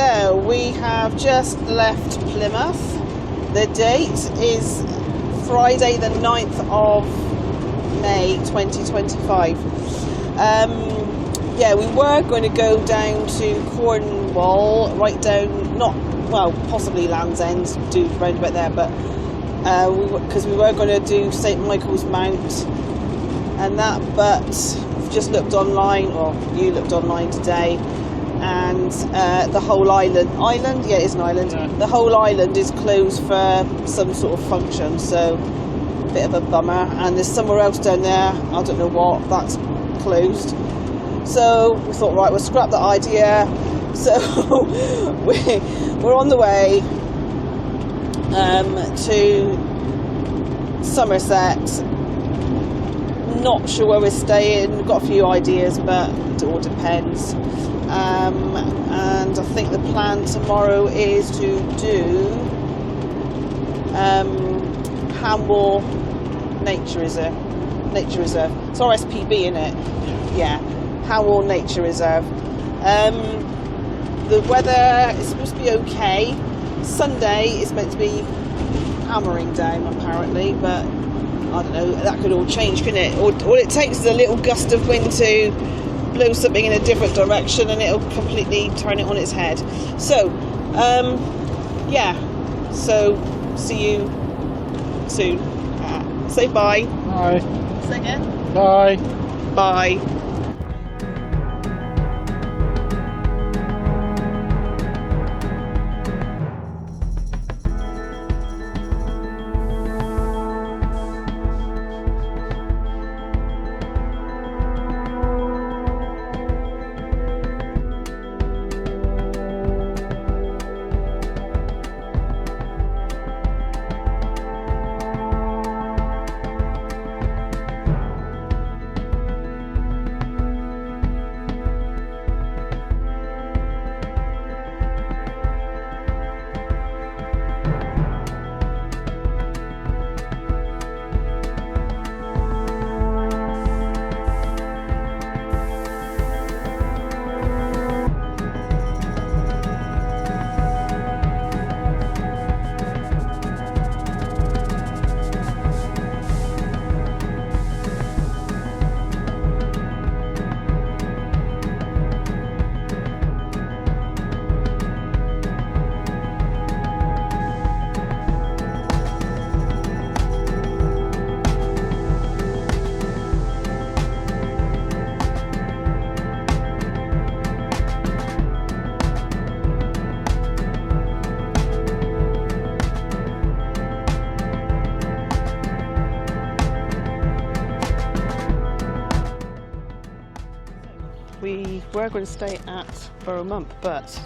So we have just left Plymouth. The date is Friday the 9th of May 2025. Yeah, we were going to go down to Cornwall, right down, possibly Land's End, do round about there, but because we were going to do St Michael's Mount and that, but we've just looked online, or you looked online today, and the whole island, yeah, it is an island, yeah. The whole island is closed for some sort of function, so a bit of a bummer. And there's somewhere else down there, I don't know what, that's closed. So we thought, right, we'll scrap that idea. So we're on the way to Somerset. Not sure where we're staying, we've got a few ideas, but it all depends. And I think the plan tomorrow is to do Hamwall Nature Reserve. It's RSPB, isn't it? Yeah, Hamwall Nature Reserve. The weather is supposed to be okay. Sunday is meant to be hammering down apparently, but I don't know, that could all change, couldn't it? All it takes is a little gust of wind to blow something in a different direction and it'll completely turn it on its head. So yeah, so see you soon. Say bye. Bye. Say again. Bye. Bye. We were going to stay at Borough Mump, but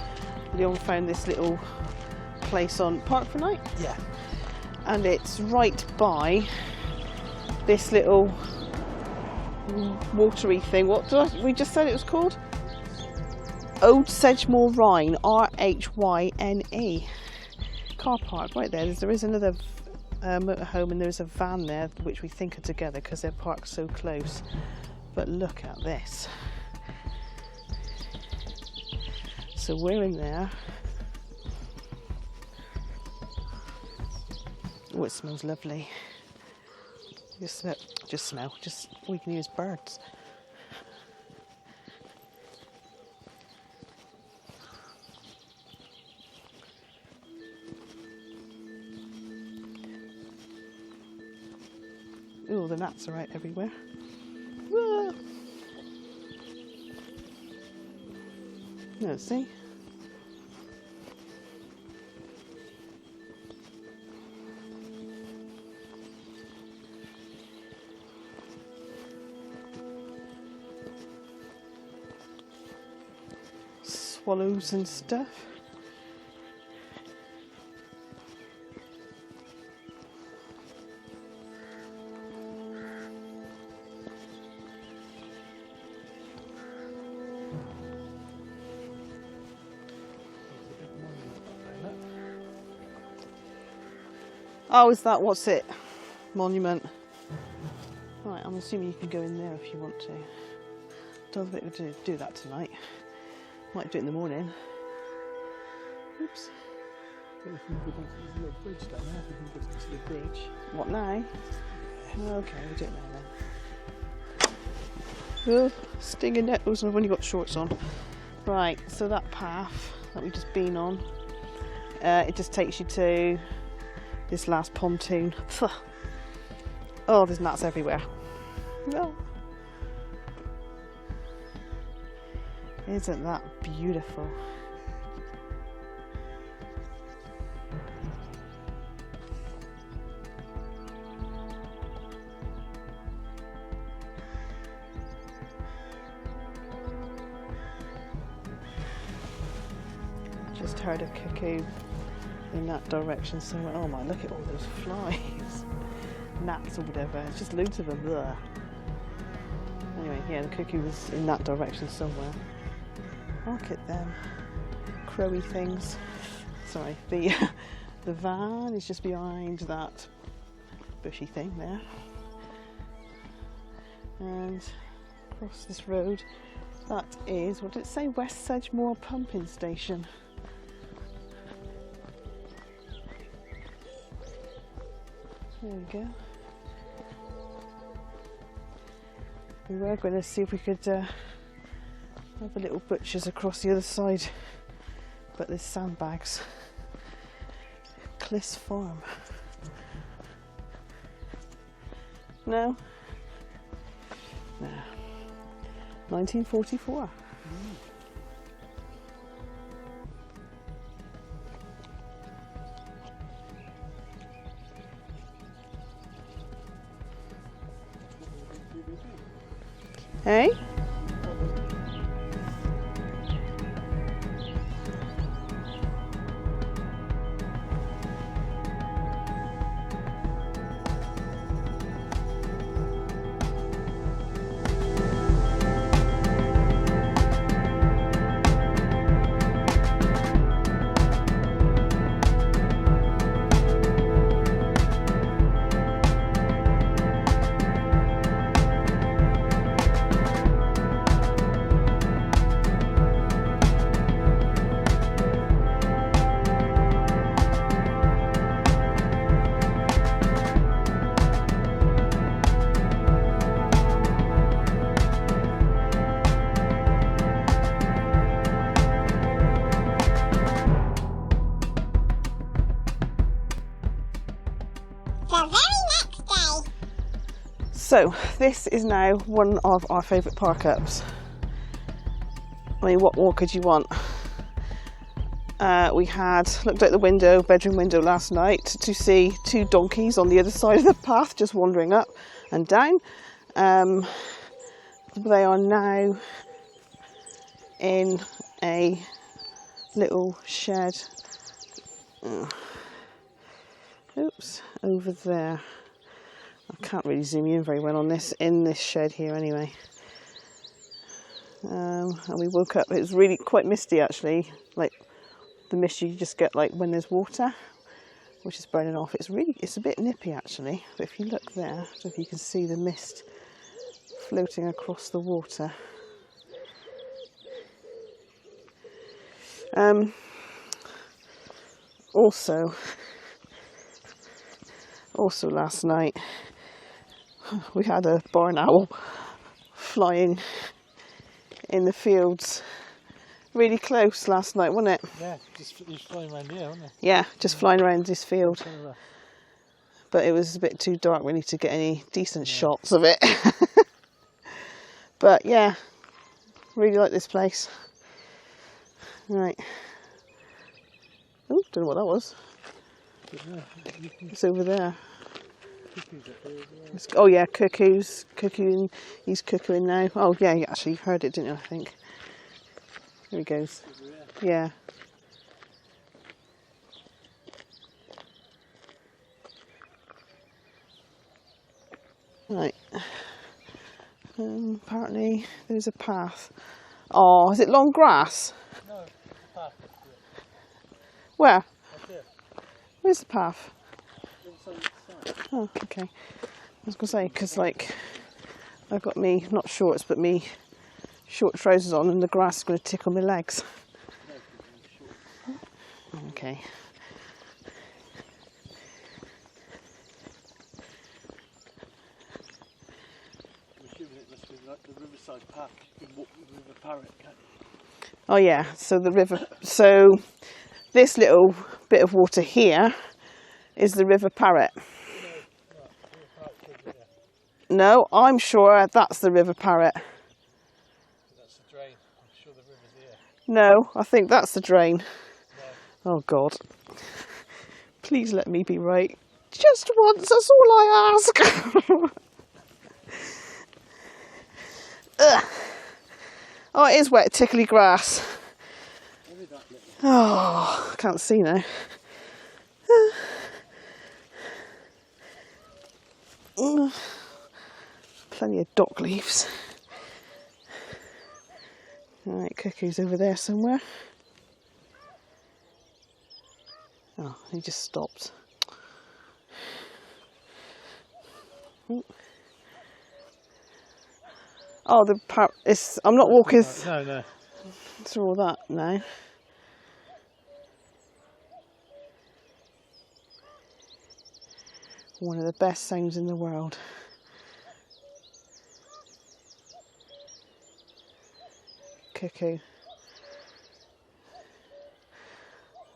Leon found this little place on Park for Night. Yeah. And it's right by this little watery thing. What did we just said it was called? Old Sedgemoor Rhyne, RHYNE. Car park right there. There is another motorhome and there's a van there which we think are together because they're parked so close. But look at this. So we're in there. Oh, it smells lovely. Just all you can hear is birds. Oh, the gnats are out everywhere. Whoa. Let's see. Swallows and stuff. Oh, is that, what's it? Monument. Right, I'm assuming you can go in there if you want to. Don't think we'll do that tonight. Might do it in the morning. Oops. Well, if we can go down to this little bridge down there, if we can go to the bridge. What now? Okay, we'll do it now then. Oh, stinging nettles, I've only got shorts on. Right, so that path that we've just been on, it just takes you to this last pontoon. Oh, there's gnats everywhere. No. Isn't that beautiful? Just heard a cuckoo in that direction somewhere. Oh my, look at all those flies. Gnats or whatever, it's just loads of them there. Anyway, yeah, the cuckoo was in that direction somewhere. Look at them crowy things. Sorry, the van is just behind that bushy thing there. And across this road, that is, what did it say, West Sedgemoor Pumping Station. There we go. We were going to see if we could have a little butcher's across the other side, but there's sandbags. Cliss Farm. No? No. 1944. Hey? So this is now one of our favourite park ups. I mean, what more could you want? We had looked out the window, bedroom window last night to see two donkeys on the other side of the path just wandering up and down. They are now in a little shed. Oops, over there. I can't really zoom in very well on this, in this shed here anyway. And we woke up, it was really quite misty actually, like the mist you just get like when there's water, which is burning off. It's a bit nippy actually, but if you look there, I don't know if you can see the mist floating across the water. Also last night, we had a barn owl flying in the fields really close last night, wasn't it? Yeah, just flying around here, wasn't it? Yeah, just flying around this field. But it was a bit too dark really to get any decent shots of it. But yeah, really like this place. Right. Oh, don't know what that was. It's over there. Oh yeah, cuckooing. He's cuckooing now. Oh yeah, you actually heard it, didn't you? I think. There he goes. Yeah. Right. Apparently there's a path. Oh, is it long grass? No, it's a path. Where? Up there. Where's the path? Oh, okay. I was going to say, because like, I've got me, not shorts, but me short trousers on and the grass is going to tickle my legs. okay. I'm assuming it must be like the riverside path. You can walk the river Parrot, can't you? Oh yeah, so the river, so this little bit of water here is the River Parrot. No, I'm sure that's the River Parrot. That's the drain. I'm sure the river's here. No, I think that's the drain. No. Oh God. Please let me be right. Just once, that's all I ask. Ugh. Oh, it is wet, tickly grass. Oh, I can't see now. Plenty of dock leaves. Right, Cuckoo's over there somewhere. Oh, he just stopped. Oh, I'm not walking No. through all that now. One of the best sounds in the world. Cuckoo.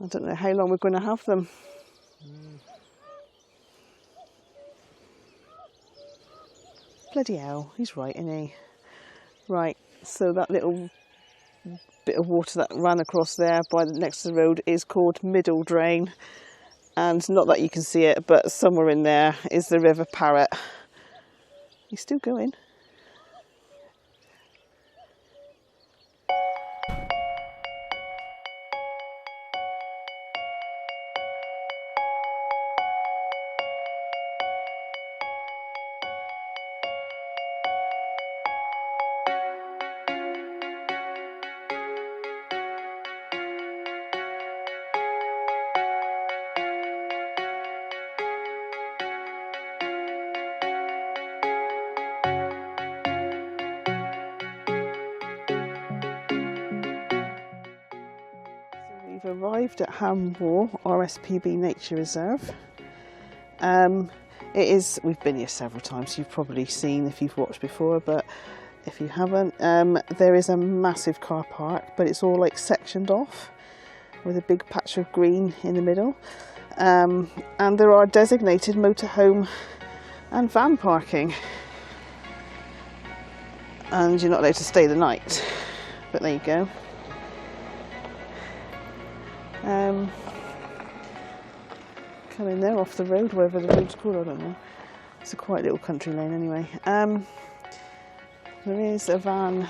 I don't know how long we're going to have them. Bloody hell, he's right, isn't he? Right, so that little bit of water that ran across there by next to the road is called Middle Drain. And not that you can see it, but somewhere in there is the River Parrot. He's still going. We've arrived at Hamwall, RSPB Nature Reserve. We've been here several times, you've probably seen if you've watched before, but if you haven't, there is a massive car park, but it's all like sectioned off with a big patch of green in the middle. And there are designated motorhome and van parking. And you're not allowed to stay the night, but there you go. Come in there off the road, wherever the road's called, I don't know. It's a quiet little country lane anyway. There is a van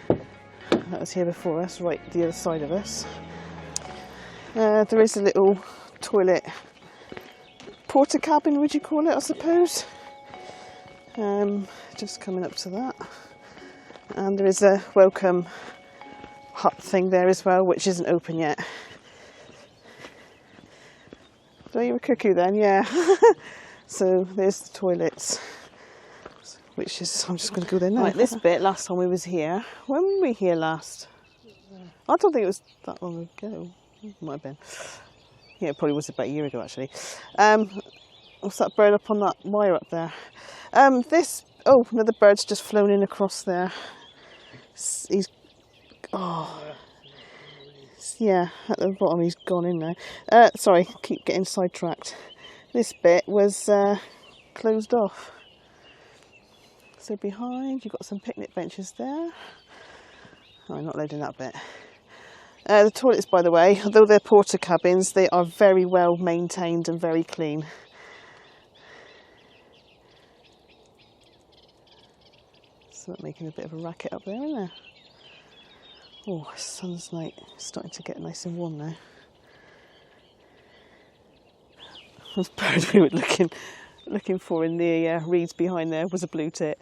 that was here before us, right the other side of us. There is a little toilet porta cabin, would you call it, I suppose. Just coming up to that. And there is a welcome hut thing there as well, which isn't open yet. So you were Cuckoo then, yeah. So there's the toilets, which is, I'm just going to go there now. Right, this bit, last time we was here, when were we here last? I don't think it was that long ago. It might have been. Yeah, it probably was about a year ago actually. What's that bird up on that wire up there? Another bird's just flown in across there. Yeah, at the bottom he's gone in now. Sorry, keep getting sidetracked. This bit was closed off. So behind you've got some picnic benches there. Oh, I'm not loading that bit. The toilets, by the way, although they're porta cabins, they are very well maintained and very clean. So that's making a bit of a racket up there, isn't there? Oh, the sun's like starting to get nice and warm now. This bird we were looking for in the reeds behind there was a blue tit.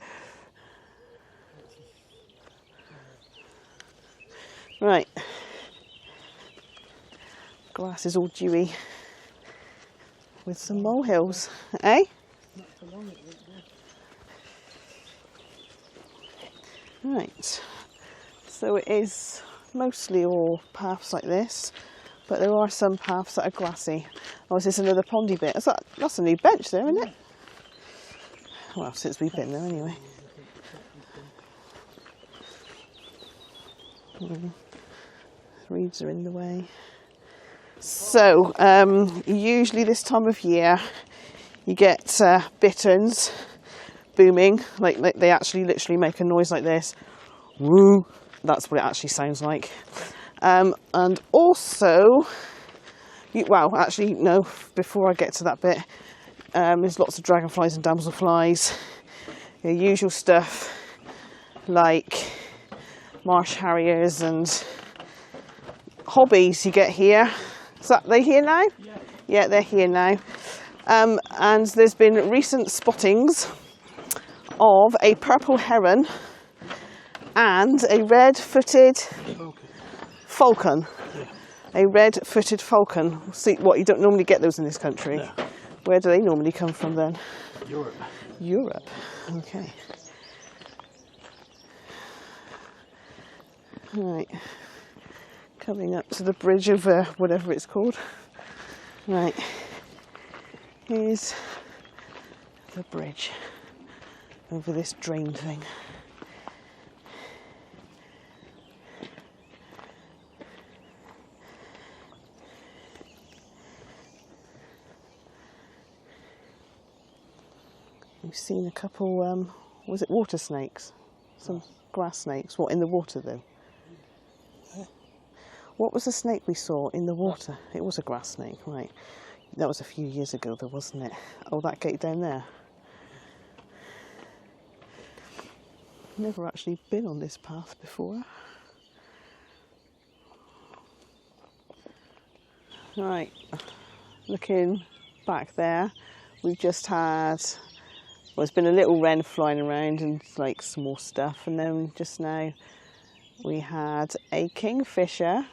Right. Grass is all dewy with some molehills, eh? Right. So it is mostly all paths like this. But there are some paths that are grassy. Oh, is this another pondy bit? That's a new bench there, isn't it? Well, since we've been there anyway. Reeds are in the way. So, usually this time of year, you get bitterns booming, like they actually literally make a noise like this. Woo! That's what it actually sounds like. And also, well, actually, no, before I get to that bit, there's lots of dragonflies and damselflies, your usual stuff like marsh harriers and hobbies you get here. Is that they here now? Yeah, they're here now. And there's been recent spottings of a purple heron and a red-footed falcon. A red-footed falcon. See, what, you don't normally get those in this country? No. Where do they normally come from then? Europe. Europe, okay. Right, coming up to the bridge of whatever it's called. Right, here's the bridge over this drain thing. We've seen a couple, was it water snakes? Some grass snakes. What, in the water though? What was the snake we saw in the water? It was a grass snake, right. That was a few years ago though, wasn't it? Oh, that gate down there. Never actually been on this path before. Right, looking back there, we've just had, well, there's been a little wren flying around and like some more stuff, and then just now we had a kingfisher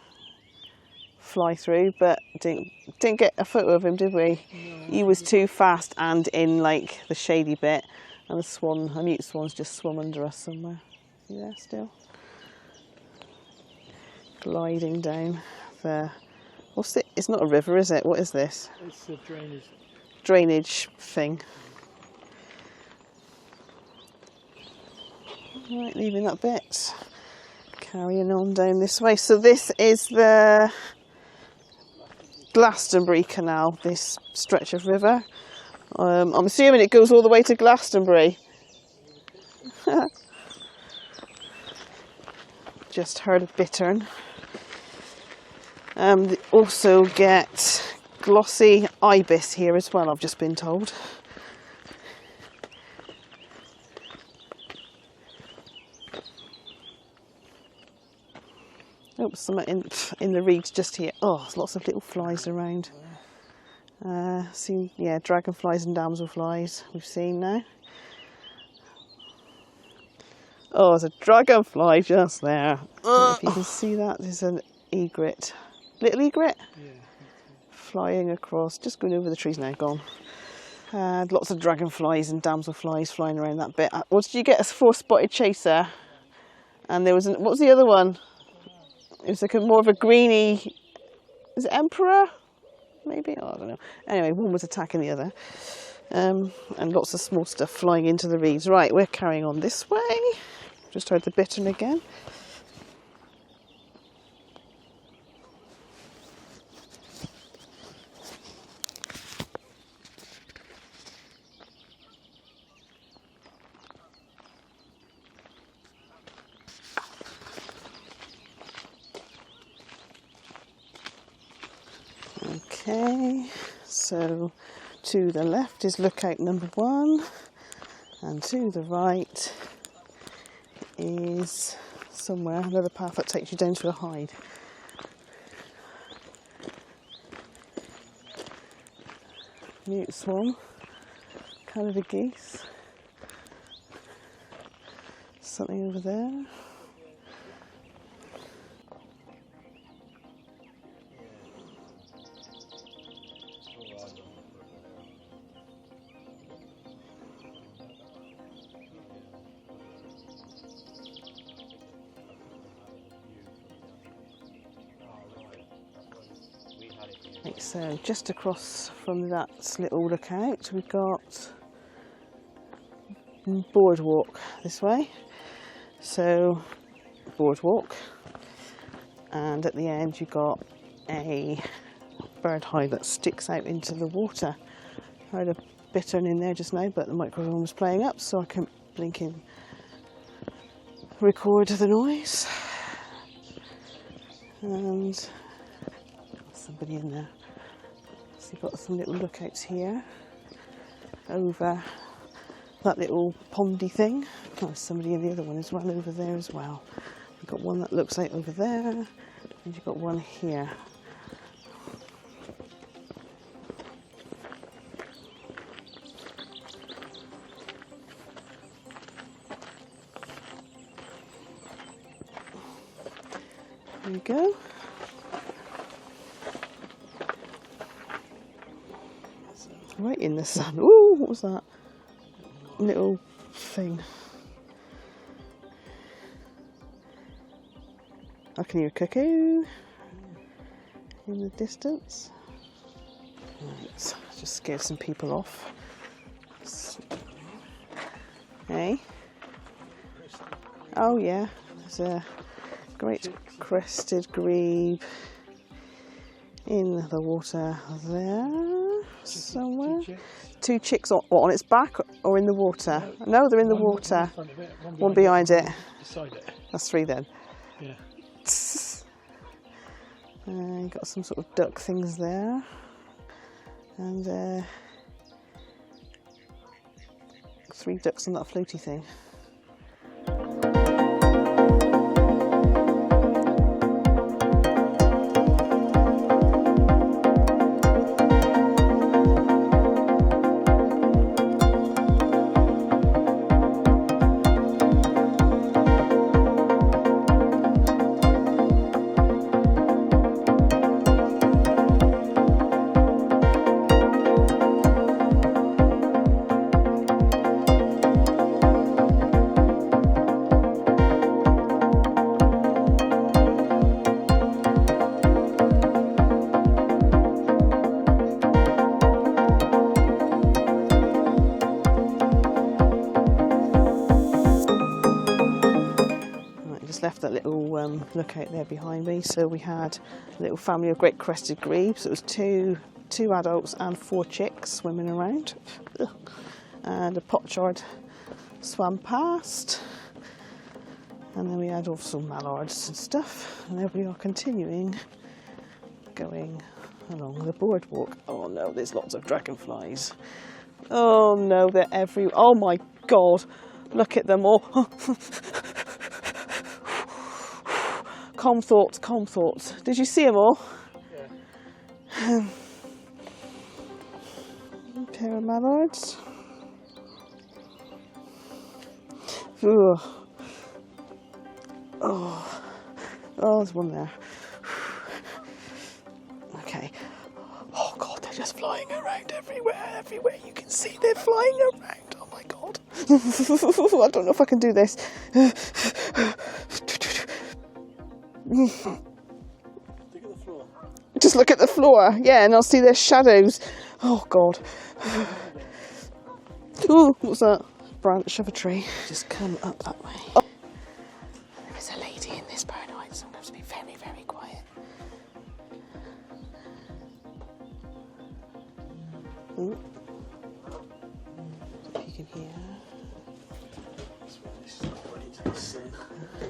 fly through, but didn't get a photo of him, did we? No. He was too fast and in like the shady bit, and the swan, a mute swan's just swum under us somewhere. See there still? Gliding down the, what's it? It's not a river, is it? What is this? It's a drainage thing. Right, leaving that bit. Carrying on down this way. So this is the Glastonbury Canal, this stretch of river. I'm assuming it goes all the way to Glastonbury. Just heard a bittern. They also get glossy ibis here as well, I've just been told. Oh, something in the reeds just here. Oh, there's lots of little flies around. See, yeah, dragonflies and damselflies we've seen now. Oh, there's a dragonfly just there. I don't know if you can see that. There's an egret. Little egret? Yeah. Flying across, just going over the trees now, gone. Lots of dragonflies and damselflies flying around that bit. What did you get? A 4-spotted chaser. And there was what was the other one? It was like more of a greeny, is it emperor? Maybe? Oh, I don't know. Anyway, one was attacking the other. And lots of small stuff flying into the reeds. Right, we're carrying on this way. Just heard the bittern again. Okay, so to the left is lookout number 1, and to the right is somewhere, another path that takes you down to a hide. Mute swan, Canada geese, something over there. So just across from that little lookout, we've got boardwalk this way. So boardwalk, and at the end you've got a bird hide that sticks out into the water. I heard a bittern in there just now, but the microphone was playing up, so I couldn't blink in record the noise. And somebody in there. So you've got some little lookouts here over that little pondy thing. Oh, there's somebody in the other one as well over there as well. You've got one that looks like over there, and you've got one here. There you go. Right in the sun. Ooh, what was that? Little thing. I can hear a cuckoo in the distance. Right, just scared some people off. Hey. Oh yeah, there's a great crested grebe in the water there somewhere. Two chicks on its back or in the water? No, they're in the water. One behind it. Beside it. That's three then. Yeah. You've got some sort of duck things there. And 3 ducks on that floaty thing. Left that little lookout there behind me. So we had a little family of great crested grebes. It was two adults and 4 chicks swimming around. Ugh. And a pochard swam past, and then we had also mallards and stuff, and there we are continuing going along the boardwalk. Oh no, there's lots of dragonflies. Oh no, they're everywhere. Oh my god, look at them all. Calm thoughts, calm thoughts. Did you see them all? Yeah. A pair of mallards. Ugh. Oh, there's one there. Okay. Oh God, they're just flying around everywhere. You can see they're flying around. Oh my God. I don't know if I can do this. Look at the floor. Just look at the floor, yeah, and I'll see their shadows. Oh God. Oh, what's that? Branch of a tree. Just come up that way. Oh. There is a lady in this paradise, so I'm going to be very, very quiet. Ooh. If you can hear.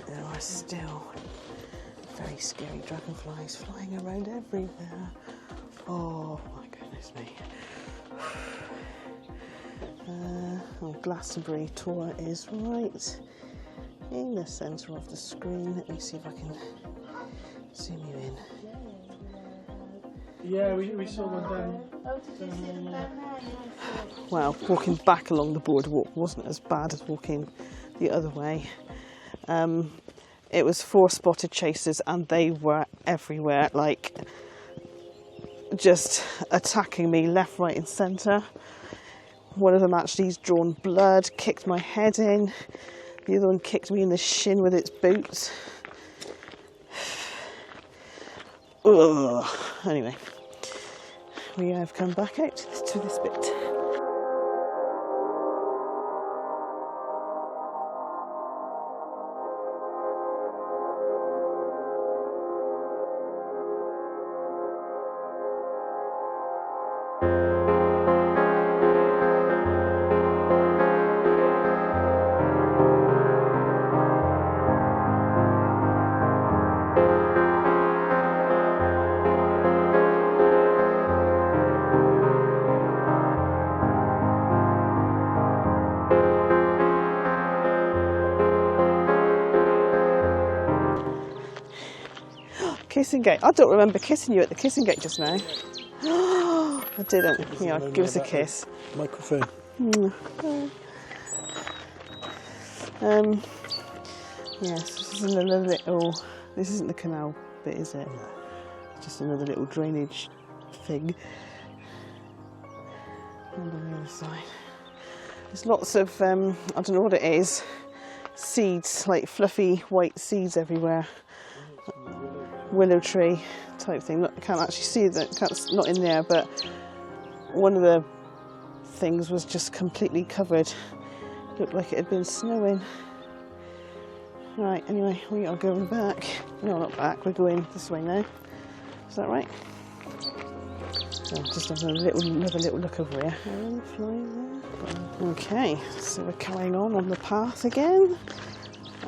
There are still very scary dragonflies flying around everywhere. Oh my goodness me. Glastonbury tour is right in the centre of the screen. Let me see if I can zoom you in. Yeah, we saw one down. Well, walking back along the boardwalk wasn't as bad as walking the other way. It was 4 spotted chasers, and they were everywhere, like just attacking me left, right and centre. One of them actually's drawn blood, kicked my head in. The other one kicked me in the shin with its boots. Ugh. Anyway, we have come back out to this bit. Kissing gate. I don't remember kissing you at the kissing gate just now. I didn't. Yeah, give us a kiss. Microphone. Yes, this is another little. This isn't the canal bit, is it? It's just another little drainage thing. And on the other side, there's lots of. I don't know what it is. Seeds, like fluffy white seeds everywhere. Willow tree type thing. Look, I can't actually see that, it's not in there, but one of the things was just completely covered. Looked like it had been snowing. Right, anyway, we are going back. No, not back, we're going this way now. Is that right? So just have another little look over here. Okay, so we're carrying on the path again.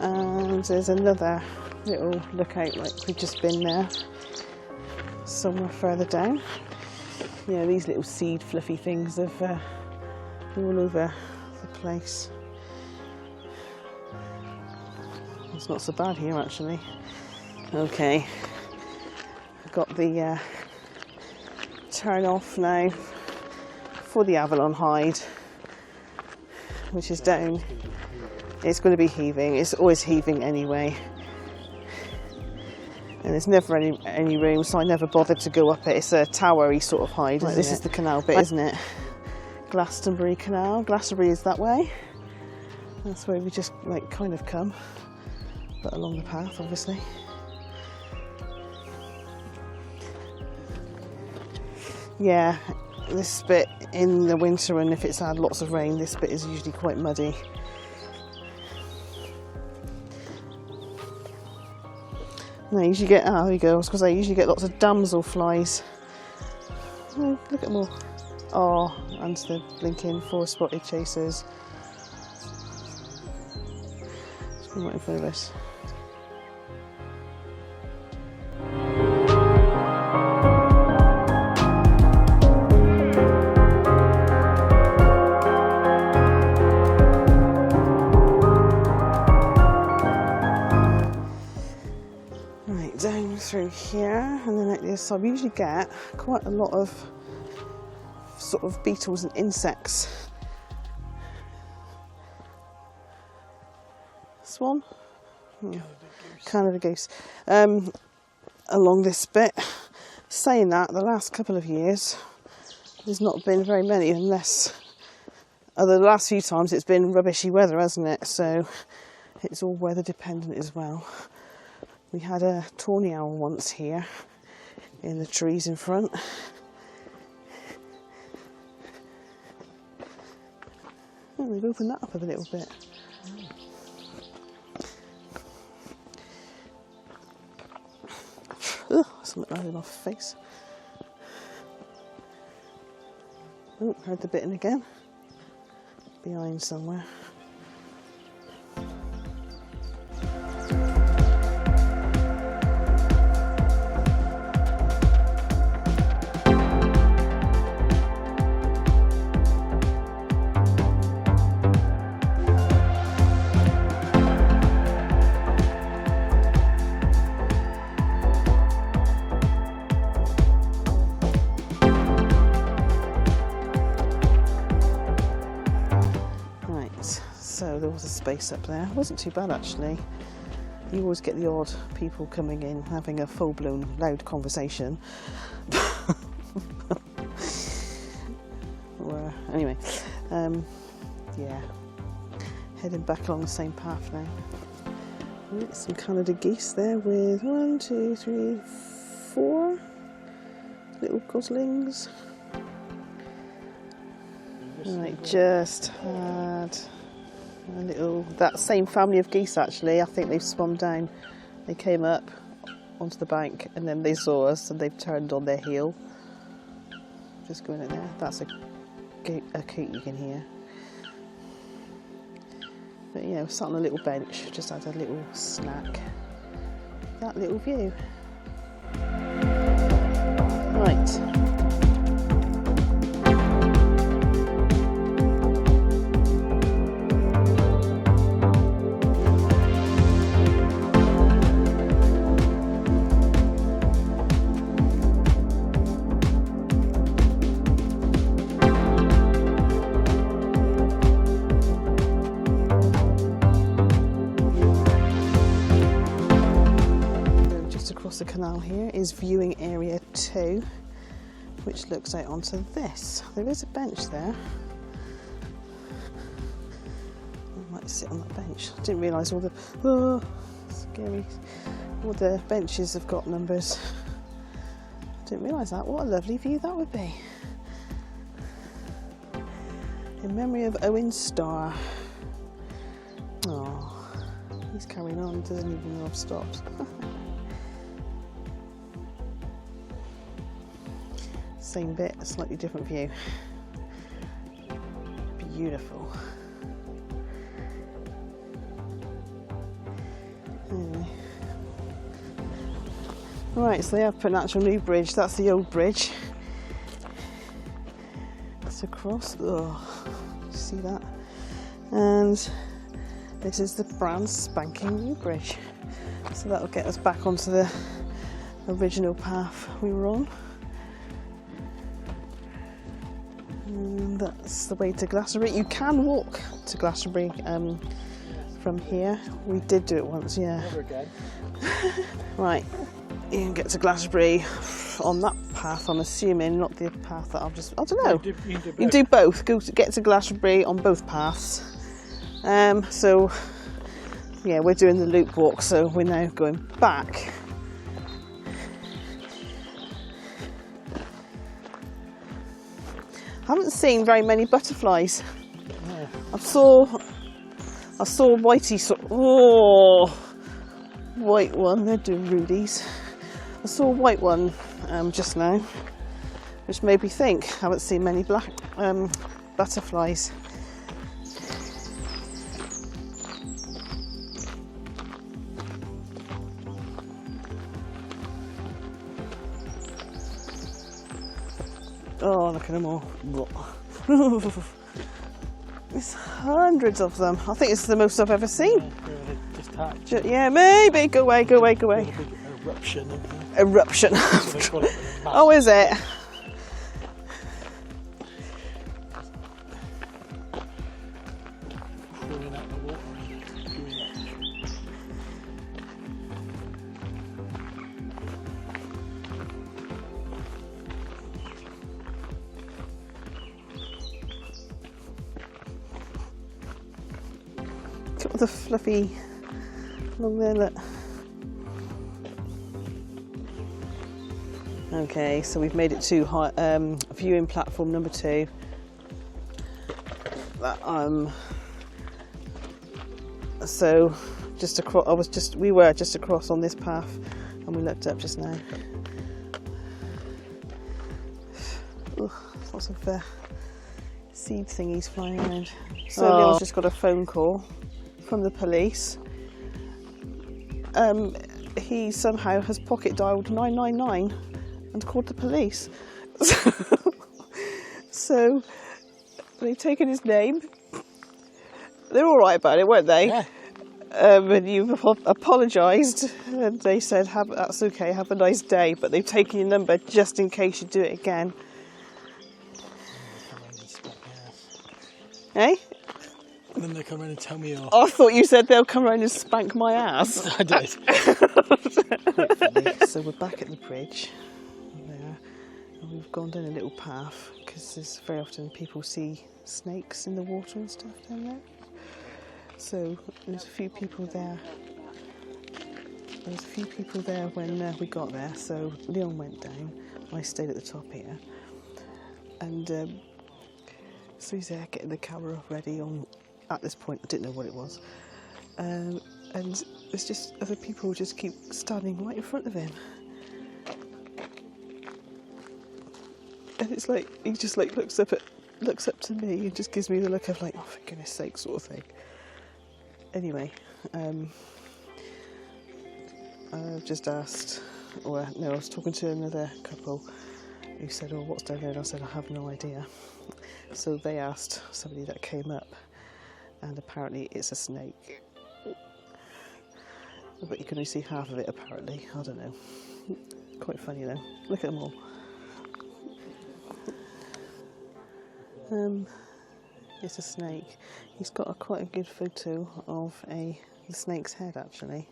And there's another little lookout, like we've just been there, somewhere further down. Yeah, these little seed fluffy things have all over the place. It's not so bad here actually. Okay, I've got the turn off now for the Avalon hide, which is down. It's going to be heaving. It's always heaving anyway. And there's never any room, so I never bothered to go up it. It's a towery sort of hide. Right, this is the canal bit, isn't it? Glastonbury Canal. Glastonbury is that way. That's where we just like kind of come, but along the path, obviously. Yeah, this bit in the winter, and if it's had lots of rain, this bit is usually quite muddy. No, you usually get, there you go, I was going to say, you usually get lots of damselflies. Oh, look at them all. Oh, and the blinking 4-spotted chasers. Just come right in front of us. Down through here, and then at the other side we usually get quite a lot of sort of beetles and insects. Swan? Canada goose. Along this bit. Saying that, the last couple of years there's not been very many, unless the last few times it's been rubbishy weather, hasn't it? So it's all weather dependent as well. We had a tawny owl once here in the trees in front. Oh, they've opened that up a little bit. Ugh, something right in my face. Oh, heard the bitten again. Behind somewhere. So there was a space up there. It wasn't too bad actually. You always get the odd people coming in having a full-blown loud conversation. Anyway, yeah, heading back along the same path now. Right, some Canada geese there with 1, 2, 3, 4 little goslings. Right, just had a little, that same family of geese actually, I think they've swum down. They came up onto the bank and then they saw us and they've turned on their heel. Just going in there, that's a coot you can hear. But yeah, we're sat on a little bench, just had a little snack. That little view. Right. The canal here is viewing area 2, which looks out onto this. There is a bench there. I might sit on that bench. I didn't realise all the scary. All the benches have got numbers. Didn't realise that. What a lovely view that would be. In memory of Owen Starr. Oh, he's carrying on. Doesn't even know I've stopped. Same bit, a slightly different view. Beautiful. Anyway. Right, so they have put an actual new bridge. That's the old bridge. It's across. Oh, you see that? And this is the brand spanking new bridge. So that'll get us back onto the original path we were on. And that's the way to Glastonbury. You can walk to Glastonbury from here. We did do it once, yeah. Never again. Right, you can get to Glastonbury on that path, I'm assuming, not the path that I've just, I don't know. You can do both. Get to Glastonbury on both paths. So, yeah, we're doing the loop walk, so we're now going back. I haven't seen very many butterflies. Yeah. I saw whitey, oh, white one. They're doing rudies. I saw a white one just now, which made me think. I haven't seen many black butterflies. Oh, look at them all. There's hundreds of them. I think it's the most I've ever seen. Yeah, maybe. Go away, go away, go away. A big eruption. Eruption. Oh, is it? Got the fluffy along there, look. Okay, so we've made it to viewing platform number 2. So just across, we were just across on this path, and we looked up just now. Ooh, lots of seed thingies flying around. So Leon's just got a phone call from the police. He somehow has pocket dialed 999 and called the police. So they've taken his name. They're all right about it, weren't they? Yeah. And you've apologised, and they said, that's okay, have a nice day, but they've taken your number just in case you do it again. Eh? And then they come around and tell me off. I thought you said they'll come around and spank my ass. I did. So we're back at the bridge there, and we've gone down a little path because there's very often people see snakes in the water and stuff down there. So there's a few people there. There was a few people there when we got there. So Leon went down. I stayed at the top here, and So he's there getting the camera ready on, at this point I didn't know what it was. And it's just other people just keep standing right in front of him. And it's like, he just like looks up to me and just gives me the look of like, oh for goodness sake sort of thing. Anyway, I've just asked, or no, I was talking to another couple who said, oh what's down there? And I said, I have no idea. So they asked somebody that came up, and apparently it's a snake. But you can only see half of it apparently, I don't know. Quite funny though, look at them all. It's a snake. He's got quite a good photo of the snake's head actually.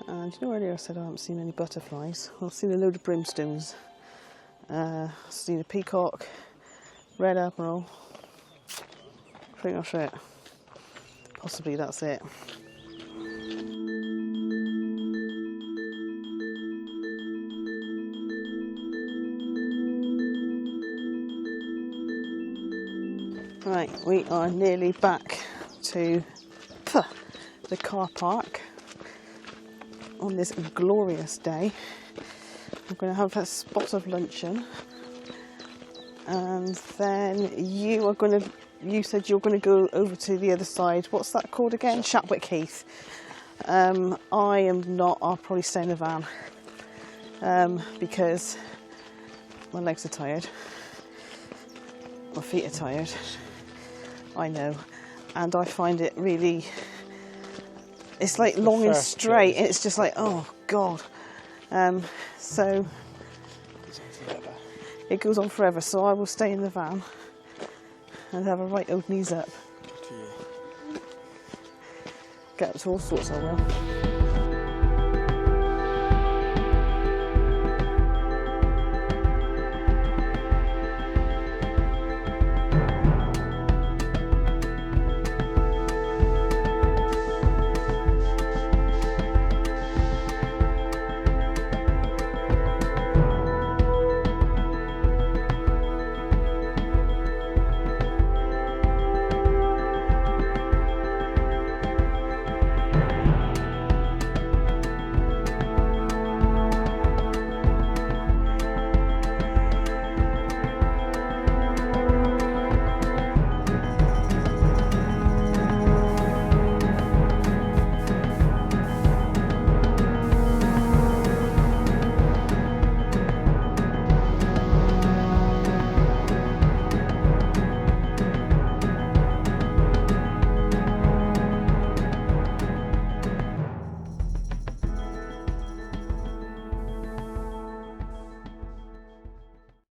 And you know earlier I said I haven't seen any butterflies. Well, I've seen a load of brimstones. I've seen a peacock, red admiral. Pretty much it. Possibly that's it. Right, we are nearly back to the car park on this glorious day. I'm going to have a spot of luncheon, and then you said you're going to go over to the other side. What's that called again? Shapwick Heath. I am not. I'll probably stay in the van because my legs are tired, my feet are tired. I know, and I find it really, it's like long and straight, and it's just like, oh God. So it goes on forever, so I will stay in the van and have a right old knees up. Get up to all sorts, I will.